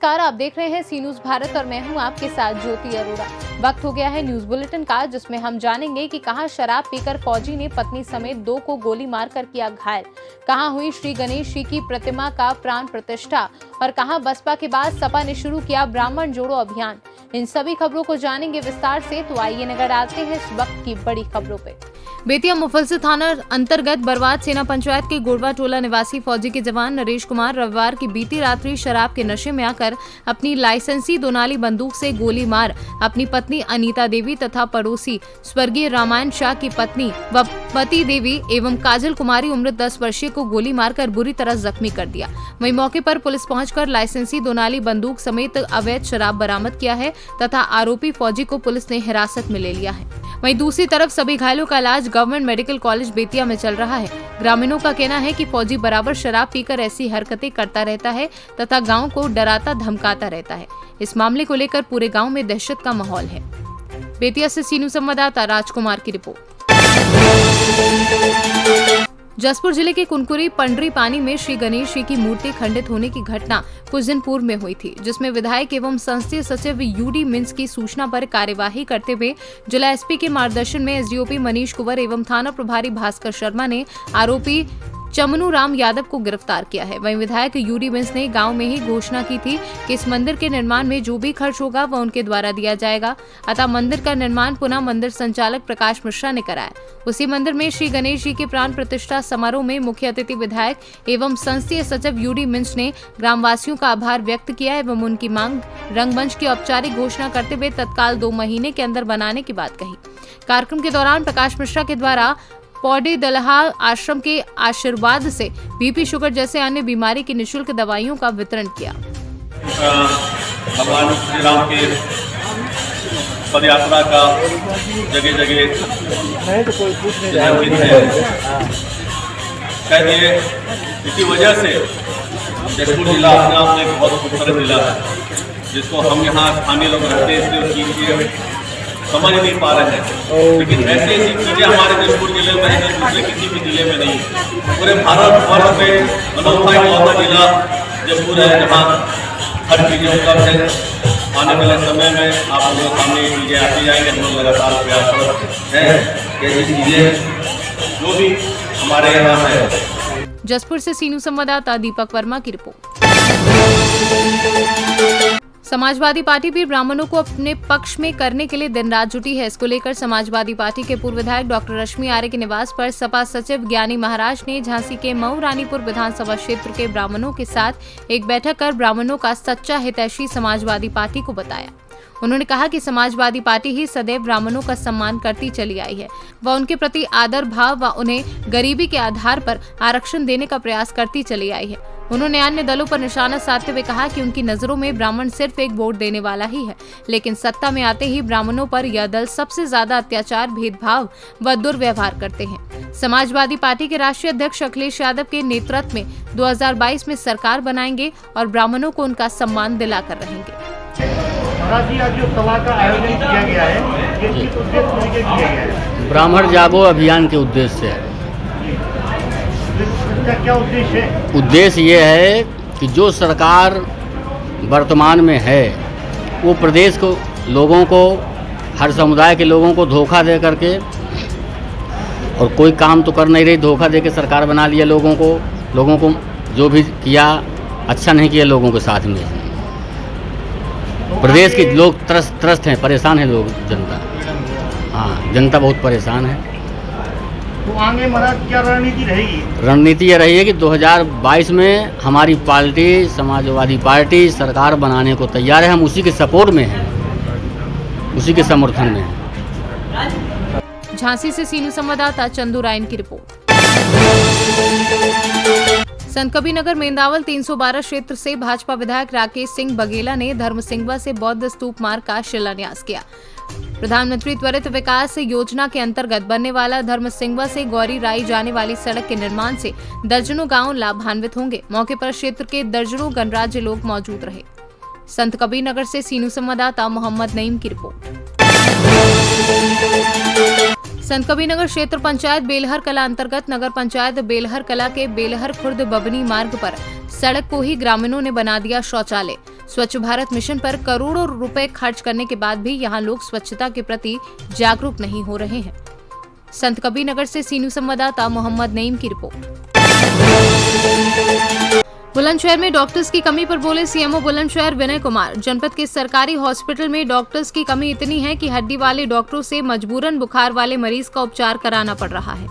नमस्कार, आप देख रहे हैं सी न्यूज भारत और मैं हूं आपके साथ ज्योति अरोड़ा। वक्त हो गया है न्यूज बुलेटिन का, जिसमें हम जानेंगे कि कहां शराब पीकर फौजी ने पत्नी समेत 2 को गोली मारकर किया घायल, कहां हुई श्री गणेश जी की प्रतिमा का प्राण प्रतिष्ठा और कहां बसपा के बाद सपा ने शुरू किया ब्राह्मण जोड़ो अभियान। इन सभी खबरों को जानेंगे विस्तार से, तो आइए नजर डालते हैं इस वक्त की बड़ी खबरों पे। बेतिया मुफस्सिल थाना अंतर्गत बरवाद सेना पंचायत के गोड़वा टोला निवासी फौजी के जवान नरेश कुमार रविवार की बीती रात्रि शराब के नशे में आकर अपनी लाइसेंसी दोनाली बंदूक से गोली मार अपनी पत्नी अनीता देवी तथा पड़ोसी स्वर्गीय रामायण शाह की पत्नी वपति देवी एवं काजल कुमारी उम्र 10 वर्षीय को गोली मारकर बुरी तरह जख्मी कर दिया। वहीं मौके पर पुलिस पहुंचकर लाइसेंसी दोनाली बंदूक समेत अवैध शराब बरामद किया है तथा आरोपी फौजी को पुलिस ने हिरासत में ले लिया है। वहीं दूसरी तरफ सभी घायलों का इलाज गवर्नमेंट मेडिकल कॉलेज बेतिया में चल रहा है। ग्रामीणों का कहना है कि फौजी बराबर शराब पीकर ऐसी हरकतें करता रहता है तथा गांव को डराता धमकाता रहता है। इस मामले को लेकर पूरे गांव में दहशत का माहौल है। बेतिया से सी न्यूज संवाददाता राजकुमार की रिपोर्ट। जसपुर जिले के कुनकुरी पंडरी पानी में श्री गणेश जी की मूर्ति खंडित होने की घटना कुछ दिन पूर्व में हुई थी, जिसमें विधायक एवं संसदीय सचिव यूडी मिन्स की सूचना पर कार्यवाही करते हुए जिला एसपी के मार्गदर्शन में एसडीओपी मनीष कुंवर एवं थाना प्रभारी भास्कर शर्मा ने आरोपी चमनू राम यादव को गिरफ्तार किया है। वहीं विधायक यूडी मिन्स ने गांव में ही घोषणा की थी कि इस मंदिर के निर्माण में जो भी खर्च होगा वह उनके द्वारा दिया जाएगा। अतः मंदिर का निर्माण पुनः मंदिर संचालक प्रकाश मिश्रा ने कराया। उसी मंदिर में श्री गणेश जी के प्राण प्रतिष्ठा समारोह में मुख्य अतिथि विधायक एवं संसदीय सचिव यूडी मिन्स ने ग्रामवासियों का आभार व्यक्त किया एवं उनकी मांग रंगमंच की औपचारिक घोषणा करते हुए तत्काल 2 महीने के अंदर बनाने की बात कही। कार्यक्रम के दौरान प्रकाश मिश्रा के द्वारा पौडी दलहा आश्रम के आशीर्वाद से बीपी शुगर जैसे अन्य बीमारी की निःशुल्क दवाइयों का वितरण किया। भगवान श्री राम के पदयात्रा का जगह जगह कह दिए, इसी वजह से जसपुर जिला अपने आप में बहुत खूबसूरत जिला है, जिसको हम यहाँ स्थानीय लोग रहते हैं इसलिए चीज़ें समझ नहीं पा रहे हैं। लेकिन ऐसी ऐसी चीज़ें हमारे जसपुर जिले में है, दूसरे किसी भी जिले में नहीं। पूरे भारत वर्ष में अनोखा एक जिला जसपुर है, जहाँ हर चीज़ें उपलब्ध है। आने वाले समय में आप लोगों के सामने ये चीज़ें आती जाएंगे। हम लोग लगातार प्रयासरत हैं कि ये चीज़ें जो भी हमारे यहाँ है। जसपुर से सी न्यूज संवाददाता दीपक वर्मा की रिपोर्ट। समाजवादी पार्टी भी ब्राह्मणों को अपने पक्ष में करने के लिए दिन रात जुटी है। इसको लेकर समाजवादी पार्टी के पूर्व विधायक डॉक्टर रश्मि आर्य के निवास पर सपा सचिव ज्ञानी महाराज ने झांसी के मऊ रानीपुर विधानसभा क्षेत्र के ब्राह्मणों के साथ एक बैठक कर ब्राह्मणों का सच्चा हितैषी समाजवादी पार्टी को बताया। उन्होंने कहा कि समाजवादी पार्टी ही सदैव ब्राह्मणों का सम्मान करती चली आई है। वह उनके प्रति आदर भाव व उन्हें गरीबी के आधार पर आरक्षण देने का प्रयास करती चली आई है। उन्होंने अन्य दलों पर निशाना साधते हुए कहा कि उनकी नजरों में ब्राह्मण सिर्फ एक वोट देने वाला ही है, लेकिन सत्ता में आते ही ब्राह्मणों पर यह दल सबसे ज्यादा अत्याचार, भेदभाव व दुर्व्यवहार करते हैं। समाजवादी पार्टी के राष्ट्रीय अध्यक्ष अखिलेश यादव के नेतृत्व में 2022 में सरकार बनाएंगे और ब्राह्मणों को उनका सम्मान दिलाकर रहेंगे। आज जो सभा का आयोजन किया गया है, ये किस उद्देश्य से किया गया है? ब्राह्मण जागो अभियान के उद्देश्य से है। इसका क्या उद्देश्य है? उद्देश्य ये है कि जो सरकार वर्तमान में है वो प्रदेश को लोगों को, हर समुदाय के लोगों को धोखा दे करके, और कोई काम तो कर नहीं रही, धोखा दे के सरकार बना लिया। लोगों को जो भी किया अच्छा नहीं किया लोगों के साथ में। प्रदेश के लोग त्रस्त हैं, परेशान हैं लोग, जनता। हाँ, जनता बहुत परेशान है। तो आगे महाराज क्या रणनीति रहेगी? रणनीति ये रही है कि 2022 में हमारी पार्टी समाजवादी पार्टी सरकार बनाने को तैयार है। हम उसी के सपोर्ट में हैं, उसी के समर्थन में हैं। झांसी से सी न्यूज संवाददाता चंदू रायन की रिपोर्ट। संतकबीरनगर मेंदावल 312 क्षेत्र से भाजपा विधायक राकेश सिंह बघेला ने धर्मसिंघवा से बौद्ध स्तूप मार्ग का शिलान्यास किया। प्रधानमंत्री त्वरित विकास योजना के अंतर्गत बनने वाला धर्मसिंघवा से गौरी राई जाने वाली सड़क के निर्माण से दर्जनों गांव लाभान्वित होंगे। मौके पर क्षेत्र के दर्जनों गणराज्य लोग मौजूद रहे। संतकबीरनगर से सी न्यूज संवाददाता मोहम्मद नईम की रिपोर्ट। संतकबीरनगर क्षेत्र पंचायत बेलहर कला अंतर्गत नगर पंचायत बेलहर कला के बेलहर खुर्द बबनी मार्ग पर सड़क को ही ग्रामीणों ने बना दिया शौचालय। स्वच्छ भारत मिशन पर करोड़ों रुपए खर्च करने के बाद भी यहां लोग स्वच्छता के प्रति जागरूक नहीं हो रहे हैं। संतकबीरनगर से सीनू संवाददाता मोहम्मद नईम की रिपोर्ट। बुलंदशहर में डॉक्टर्स की कमी पर बोले सीएमओ बुलंदशहर विनय कुमार। जनपद के सरकारी हॉस्पिटल में डॉक्टर्स की कमी इतनी है कि हड्डी वाले डॉक्टरों से मजबूरन बुखार वाले मरीज का उपचार कराना पड़ रहा है।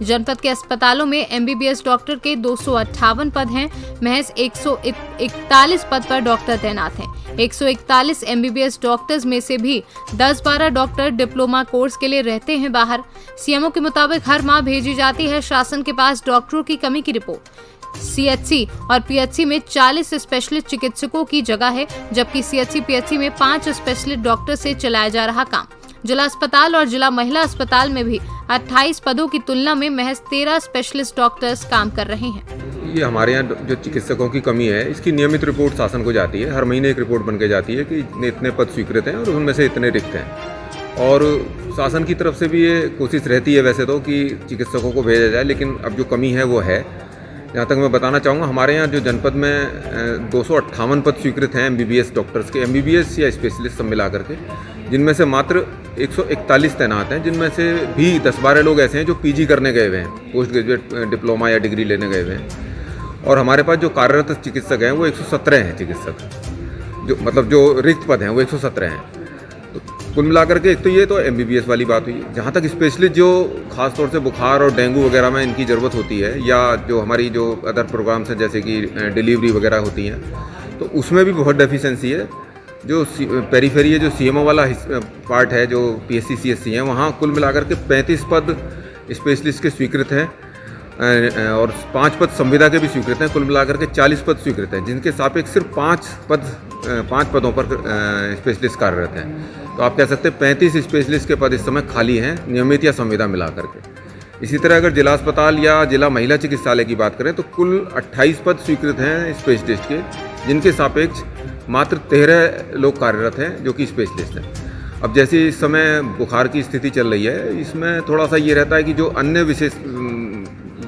जनपद के अस्पतालों में एमबीबीएस डॉक्टर के 258 पद हैं, महज 141 पद पर डॉक्टर तैनात हैं। 141 एमबीबीएस डॉक्टर्स में से भी 10-12 डॉक्टर डिप्लोमा कोर्स के लिए रहते हैं बाहर। सीएमओ के मुताबिक हर माह भेजी जाती है शासन के पास डॉक्टरों की कमी की रिपोर्ट। सीएचसी और पीएचसी में 40 स्पेशलिस्ट चिकित्सकों की जगह है, जबकि सीएचसी पीएचसी में 5 स्पेशलिस्ट डॉक्टर से चलाया जा रहा काम। जिला अस्पताल और जिला महिला अस्पताल में भी 28 पदों की तुलना में महज 13 स्पेशलिस्ट डॉक्टर्स काम कर रहे हैं। ये हमारे यहाँ जो चिकित्सकों की कमी है, इसकी नियमित रिपोर्ट शासन को जाती है। हर महीने एक रिपोर्ट बन के जाती है कि इतने पद स्वीकृत हैं और उनमें से इतने रिक्त हैं। और शासन की तरफ से भी ये कोशिश रहती है वैसे तो कि चिकित्सकों को भेजा जाए, लेकिन अब जो कमी है वो है। जहाँ तक मैं बताना चाहूँगा, हमारे यहाँ जो जनपद में 258 पद स्वीकृत हैं एमबीबीएस डॉक्टर्स के, एमबीबीएस या स्पेशलिस्ट सब मिला करके, जिनमें से मात्र 141 तैनात हैं, जिनमें से भी 10-12 लोग ऐसे हैं जो पीजी करने गए हुए हैं, पोस्ट ग्रेजुएट डिप्लोमा या डिग्री लेने गए हुए हैं। और हमारे पास जो कार्यरत चिकित्सक हैं वो 117 हैं चिकित्सक, जो मतलब जो रिक्त पद हैं वो 117 हैं। तो कुल मिलाकर के एक तो ये तो एमबीबीएस वाली बात हुई। जहाँ तक स्पेशलिस्ट जो खास तौर से बुखार और डेंगू वगैरह में इनकी ज़रूरत होती है, या जो हमारी जो अदर प्रोग्राम्स हैं जैसे कि डिलीवरी वगैरह होती हैं, तो उसमें भी बहुत डेफिशिएंसी है। जो पेरीफेरी है, जो सीएमओ वाला पार्ट है, जो पीएचसी सीएचसी हैं, वहाँ कुल मिलाकर के 35 पद स्पेशलिस्ट के स्वीकृत हैं और 5 पद संविदा के भी स्वीकृत हैं। कुल मिलाकर के 40 पद स्वीकृत हैं, जिनके सापेक्ष सिर्फ 5 पदों पर स्पेशलिस्ट कार्यरत हैं। तो आप कह सकते हैं 35 स्पेशलिस्ट के पद इस समय खाली हैं, नियमित या संविदा मिला करके। इसी तरह अगर जिला अस्पताल या जिला महिला चिकित्सालय की बात करें तो कुल 28 पद स्वीकृत हैं स्पेशलिस्ट के, जिनके सापेक्ष मात्र 13 लोग कार्यरत हैं जो कि स्पेशलिस्ट हैं। अब जैसे इस समय बुखार की स्थिति चल रही है, इसमें थोड़ा सा ये रहता है कि जो अन्य विशेष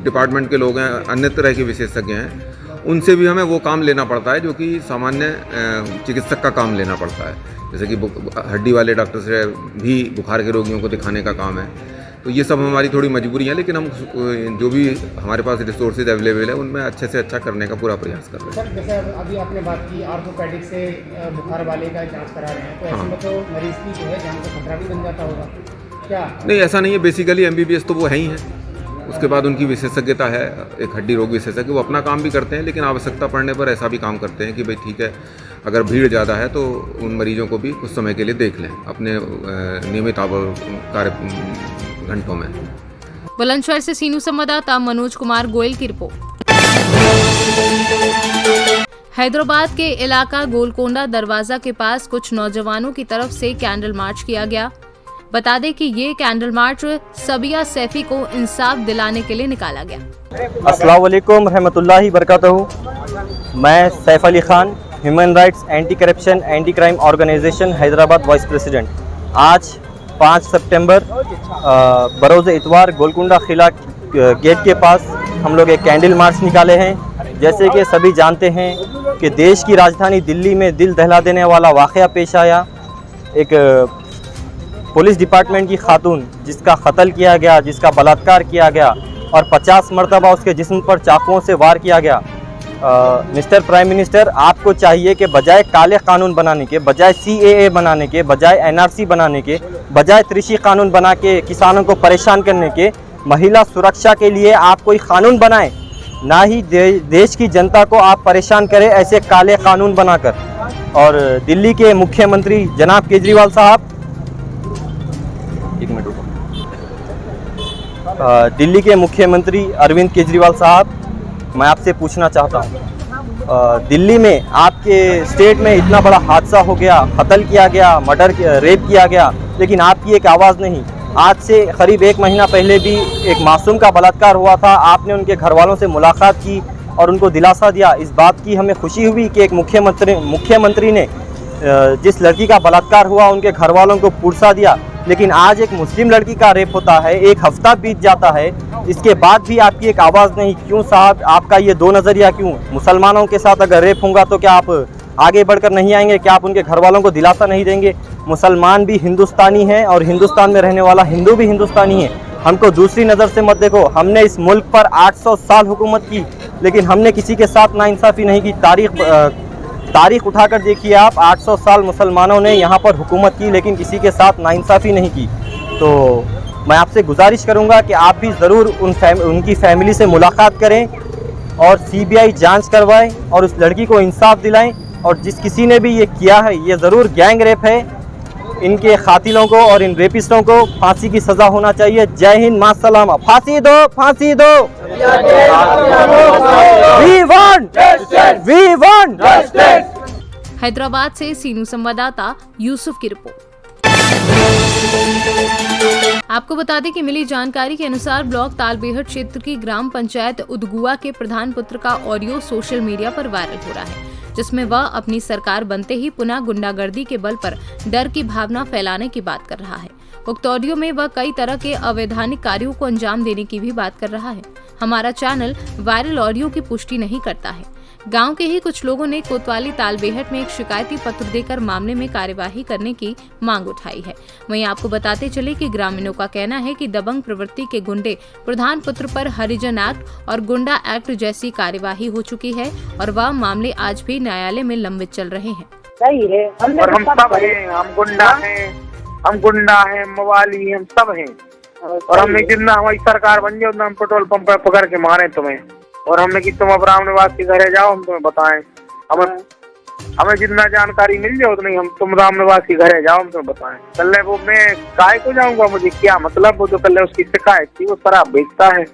डिपार्टमेंट के लोग हैं, अन्य तरह के विशेषज्ञ हैं, उनसे भी हमें वो काम लेना पड़ता है जो कि सामान्य चिकित्सक का काम लेना पड़ता है। जैसे कि हड्डी वाले डॉक्टर से भी बुखार के रोगियों को दिखाने का काम है। तो ये सब हमारी थोड़ी मजबूरी है, लेकिन हम जो भी हमारे पास रिसोर्सेज अवेलेबल है उनमें अच्छे से अच्छा करने का पूरा प्रयास कर रहे हैं। सर, जैसे अभी आपने बात की ऑर्थोपेडिक से बुखार वाले का जांच करा रहे हैं, तो ऐसे में तो मरीज की जो है जान का खतरा भी बन जाता होगा क्या? नहीं, ऐसा नहीं है। बेसिकली एमबीबीएस तो वो है ही हैं। उसके बाद उनकी विशेषज्ञता है, एक हड्डी रोग विशेषज्ञ, वो अपना काम भी करते हैं, लेकिन आवश्यकता पड़ने पर ऐसा भी काम करते हैं कि भाई ठीक है, अगर भीड़ ज़्यादा है तो उन मरीजों को भी कुछ समय के लिए देख लें अपने नियमित कार्य घंटों में। बुलंदशहर से सीनू संवाददाता मनोज कुमार गोयल की रिपोर्ट। हैदराबाद के इलाका गोलकोंडा दरवाजा के पास कुछ नौजवानों की तरफ से कैंडल मार्च किया गया। बता दें कि ये कैंडल मार्च सबिया सैफी को इंसाफ दिलाने के लिए निकाला गया। अस्सलाम वालेकुम रहमतुल्लाहि बरकातहू। मैं Saif Ali Khan, human rights anti corruption anti crime organisation Hyderabad vice president. आज 5 सितंबर बरोज़ इतवार गोलकुंडा किला गेट के पास हम लोग एक कैंडल मार्च निकाले हैं। जैसे कि सभी जानते हैं कि देश की राजधानी दिल्ली में दिल दहला देने वाला वाक़या पेश आया। एक पुलिस डिपार्टमेंट की खातून जिसका कत्ल किया गया, जिसका बलात्कार किया गया और 50 मरतबा उसके जिस्म पर चाकुओं से वार किया गया। मिस्टर प्राइम मिनिस्टर, आपको चाहिए कि बजाय काले कानून बनाने के, बजाय CAA बनाने के, बजाय NRC बनाने के, बजाय कृषि कानून बना के किसानों को परेशान करने के, महिला सुरक्षा के लिए आप कोई कानून बनाएं, ना ही देश की जनता को आप परेशान करें ऐसे काले कानून बनाकर। और दिल्ली के मुख्यमंत्री जनाब केजरीवाल साहब, दिल्ली के मुख्यमंत्री अरविंद केजरीवाल साहब, मैं आपसे पूछना चाहता हूँ, दिल्ली में आपके स्टेट में इतना बड़ा हादसा हो गया, कत्ल किया गया, मर्डर रेप किया गया, लेकिन आपकी एक आवाज़ नहीं। आज से करीब 1 महीना पहले भी एक मासूम का बलात्कार हुआ था। आपने उनके घर वालों से मुलाकात की और उनको दिलासा दिया। इस बात की हमें खुशी हुई कि एक मुख्यमंत्री ने जिस लड़की का बलात्कार हुआ उनके घर वालों को पुरसा दिया लेकिन आज एक मुस्लिम लड़की का रेप होता है, एक हफ्ता बीत जाता है, इसके बाद भी आपकी एक आवाज़ नहीं। क्यों साहब, आपका ये दो नज़रिया क्यों? मुसलमानों के साथ अगर रेप होगा तो क्या आप आगे बढ़कर नहीं आएंगे? क्या आप उनके घर वालों को दिलासा नहीं देंगे? मुसलमान भी हिंदुस्तानी है और हिंदुस्तान में रहने वाला हिंदू भी हिंदुस्तानी है। हमको दूसरी नज़र से मत देखो। हमने इस मुल्क पर 800 साल हुकूमत की, लेकिन हमने किसी के साथ नाइंसाफ़ी नहीं की। तारीख उठाकर देखिए आप, 800 साल मुसलमानों ने यहाँ पर हुकूमत की, लेकिन किसी के साथ नाइंसाफ़ी नहीं की। तो मैं आपसे गुजारिश करूँगा कि आप भी ज़रूर उनकी फैमिली से मुलाकात करें और CBI जांच करवाएं और उस लड़की को इंसाफ दिलाएं। और जिस किसी ने भी ये किया है, ये ज़रूर गैंग रेप है। इनके खातिलों को और इन रेपिस्टों को फांसी की सज़ा होना चाहिए। जय हिंद, मा सलामा। फांसी दो, फांसी दो। We want justice. हैदराबाद से सीनू संवाददाता यूसुफ की रिपोर्ट। आपको बता दें कि मिली जानकारी के अनुसार ब्लॉक तालबेहट क्षेत्र की ग्राम पंचायत उदगुआ के प्रधान पुत्र का ऑडियो सोशल मीडिया पर वायरल हो रहा है, जिसमें वह अपनी सरकार बनते ही पुनः गुंडागर्दी के बल पर डर की भावना फैलाने की बात कर रहा है। उक्त ऑडियो में वह कई तरह के अवैधानिक कार्यों को अंजाम देने की भी बात कर रहा है। हमारा चैनल वायरल ऑडियो की पुष्टि नहीं करता है। गांव के ही कुछ लोगों ने कोतवाली तालबेहट में एक शिकायती पत्र देकर मामले में कार्यवाही करने की मांग उठाई है। वहीं आपको बताते चले कि ग्रामीणों का कहना है कि दबंग प्रवृत्ति के गुंडे प्रधान पुत्र पर हरिजन एक्ट और गुंडा एक्ट जैसी कार्यवाही हो चुकी है और वह मामले आज भी न्यायालय में लंबित चल रहे हैं। सही है, और हम सब हैं, हम गुंडा हैं, मवाली, हम सब हैं। और हमने जितना हमारी सरकार बन जाए उतना हम पेट्रोल पंप पर पकड़ के मारे तुम्हें। और हमने कि तुम अब राम निवास के घरे जाओ, हम तुम्हें बताएं। हमें जितना जानकारी मिल जाए उतनी हम तुम राम निवास के घरे जाओ, हम तुम्हें बताएं। कल वो मैं काय को जाऊंगा, मुझे क्या मतलब? वो जो कल उसकी शिकायत थी, वो शराब बेचता है,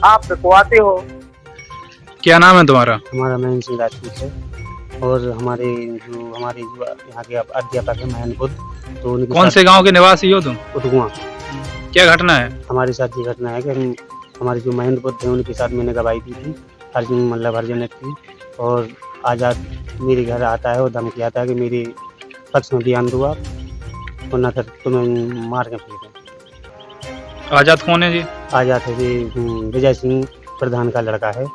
आप पिकवाते हो। क्या नाम है तुम्हारा? हमारा महेंद्र सिंह राजपूत है और हमारे जो यहाँ के अध्यापक है महेंद्र बुद्ध। तो कौन से गांव के निवासी हो तुम? उदगुआ। क्या घटना है? हमारे साथ ये घटना है कि हमारे जो महेंद्र बुद्ध हैं उनके साथ मैंने गवाही दी थी, हरिजन की। और आज़ाद मेरे घर आता है और धमकी आता है कि मेरे पक्ष में बयान दूँ आप, वरना फिर तुम्हें मार के फेंक। आज़ाद कौन है जी? आज़ाद है जी विजय सिंह प्रधान का लड़का है।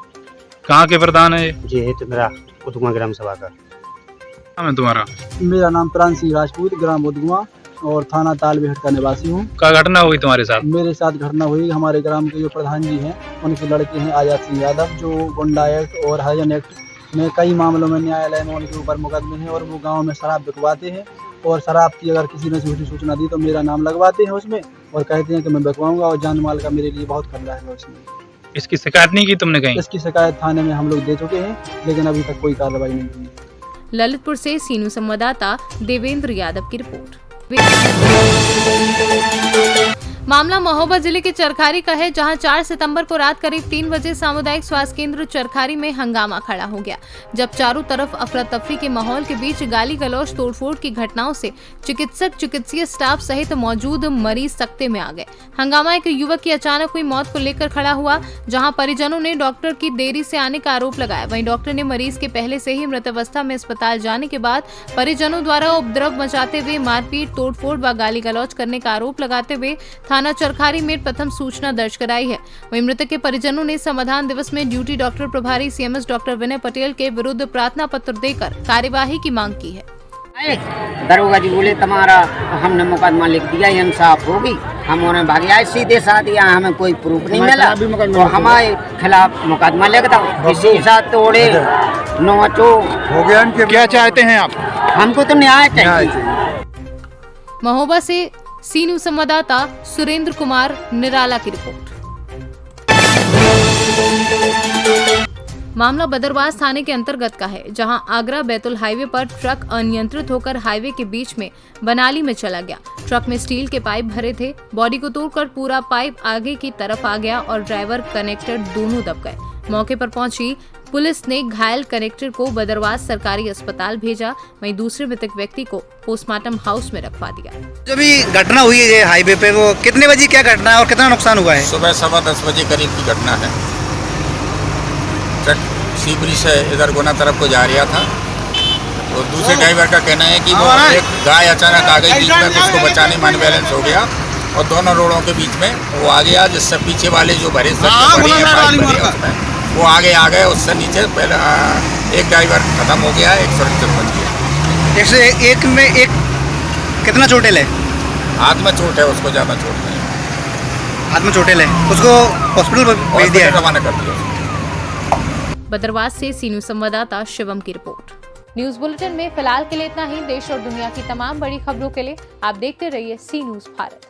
कहाँ के प्रधान है जी? है तो मेरा उदगुआ ग्राम सभा का। नाम है तुम्हारा? मेरा नाम प्राण सिंह राजपूत, ग्राम उदगुआ और थाना तालबेहट का निवासी हूँ। क्या घटना हुई तुम्हारे साथ? मेरे साथ घटना हुई, हमारे ग्राम के जो प्रधान जी हैं उनके लड़के हैं आज़ाद सिंह यादव, जो गुंडा एक्ट और हरिजन एक्ट में कई मामलों में न्यायालय में उनके ऊपर मुकदमे हैं। और वो गांव में शराब बिकवाते हैं और शराब की अगर किसी ने झूठी सूचना दी तो मेरा नाम लगवाते हैं उसमें और कहते हैं कि मैं बिकवाऊंगा और जान माल का मेरे लिए बहुत खतरा है उसमें। इसकी शिकायत नहीं की तुमने कहीं? इसकी शिकायत थाने में हम लोग दे चुके हैं, लेकिन अभी तक कोई कार्रवाई नहीं हुई। ललितपुर से सीनू संवाददाता देवेंद्र यादव की रिपोर्ट। मामला महोबा जिले के चरखारी का है, जहां 4 सितंबर को रात करीब 3 बजे सामुदायिक स्वास्थ्य केंद्र चरखारी में हंगामा खड़ा हो गया, जब चारों तरफ अफरा तफरी के माहौल के बीच गाली गलौज तोड़फोड़ की घटनाओं से चिकित्सक, चिकित्सीय स्टाफ सहित मौजूद मरीज सकते में आ गए। हंगामा एक युवक की अचानक हुई मौत को लेकर खड़ा हुआ, जहां परिजनों ने डॉक्टर की देरी से आने का आरोप लगाया। वहीं डॉक्टर ने मरीज के पहले से ही मृत अवस्था में अस्पताल जाने के बाद परिजनों द्वारा उपद्रव मचाते हुए मारपीट, तोड़फोड़ व गाली गलौज करने का आरोप लगाते हुए थाना चरखारी में प्रथम सूचना दर्ज कराई है। वहीं मृतक के परिजनों ने समाधान दिवस में ड्यूटी डॉक्टर प्रभारी CMS डॉक्टर विनय पटेल के विरुद्ध प्रार्थना पत्र देकर कार्यवाही की मांग की है। दरोगा जी बोले तुम्हारा हमने मुकदमा लिख दिया, इंसाफ होगी। हम उन्हें भाग आए सीधे साथ, यहाँ हमें कोई प्रूफ नहीं मिला तो हमारे खिलाफ मुकदमा लिख दो, किसी साथ तोड़े नोचो हो गया। क्या चाहते हैं आप? हमको तो न्याय चाहिए। महोबा से सीनू संवाददाता सुरेंद्र कुमार निराला की रिपोर्ट। मामला बदरवास थाने के अंतर्गत का है, जहां आगरा बैतुल हाईवे पर ट्रक अनियंत्रित होकर हाईवे के बीच में बनाली में चला गया। ट्रक में स्टील के पाइप भरे थे, बॉडी को तोड़कर पूरा पाइप आगे की तरफ आ गया और ड्राइवर कनेक्टर दोनों दब गए। मौके पर पहुंची पुलिस ने घायल कनेक्टर को बदरवास सरकारी अस्पताल भेजा, वहीं दूसरे मृतक व्यक्ति को पोस्टमार्टम हाउस में रखवा दिया। जो भी घटना हुई है हाईवे पे, वो कितने बजे क्या घटना है और कितना नुकसान हुआ है? सुबह 10:15 बजे करीब की घटना है। ट्रक सीबरी से इधर गुना तरफ को जा रहा था, तो दूसरे ड्राइवर का कहना है कि वो एक गाय अचानक आ गई बीच में, उसको बचाने में अनबैलेंस हो गया और दोनों रोडों के बीच में वो आ गया, जिससे पीछे वाले जो भरे उसमें वो आगे आ गए, उससे नीचे पहले एक ड्राइवर खत्म हो गया, एक सुरक्षित बच गया। एक में एक कितना चोटेल है? हाथ में चोट है, उसको ज़्यादा चोट नहीं है, हाथ में चोटेल है, उसको हॉस्पिटल भेज दिया है, रवाना कर दिया। बदरवास से सी न्यूज़ संवाददाता शिवम की रिपोर्ट। न्यूज़ बुलेटिन में फिलहाल के लिए इतना ही। देश और दुनिया की तमाम बड़ी खबरों के लिए आप देखते रहिए सी न्यूज़ भारत।